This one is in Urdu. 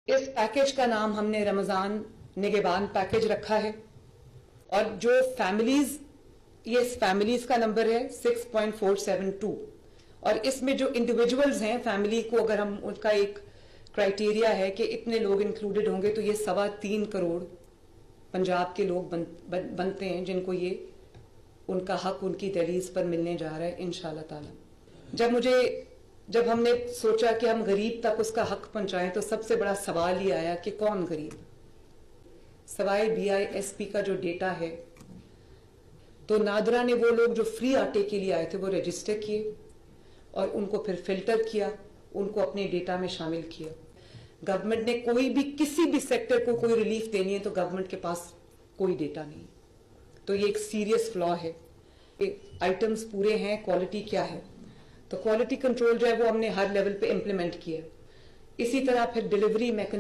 اس پیکج کا نام ہم نے رمضان نگہبان پیکج رکھا ہے، اور جو فیملیز، یہ فیملیز کا نمبر ہے 6.472، اور اس میں جو انڈیویجولز ہیں فیملی کو اگر ہم ان کا ایک کرائٹیریا ہے کہ اتنے لوگ انکلوڈڈ ہوں گے، تو یہ 3.25 کروڑ پنجاب کے لوگ بنتے ہیں جن کو یہ ان کا حق ان کی دہلیز پر ملنے جا رہا ہے انشاءاللہ تعالی۔ جب ہم نے سوچا کہ ہم غریب تک اس کا حق پہنچائیں، تو سب سے بڑا سوال یہ آیا کہ کون غریب؟ سوائے BISP کا جو ڈیٹا ہے، تو نادرا نے وہ لوگ جو فری آٹے کے لیے آئے تھے وہ رجسٹر کیے اور ان کو پھر فلٹر کیا، ان کو اپنے ڈیٹا میں شامل کیا۔ گورنمنٹ نے کوئی بھی کسی بھی سیکٹر کو کوئی ریلیف دینی ہے تو گورنمنٹ کے پاس کوئی ڈیٹا نہیں، تو یہ ایک سیریس فلا ہے۔ آئٹمز پورے ہیں، کوالٹی کیا ہے؟ تو کوالٹی کنٹرول جو ہے وہ ہم نے ہر لیول پہ امپلیمنٹ کیا۔ اسی طرح پھر ڈیلیوری میکنزم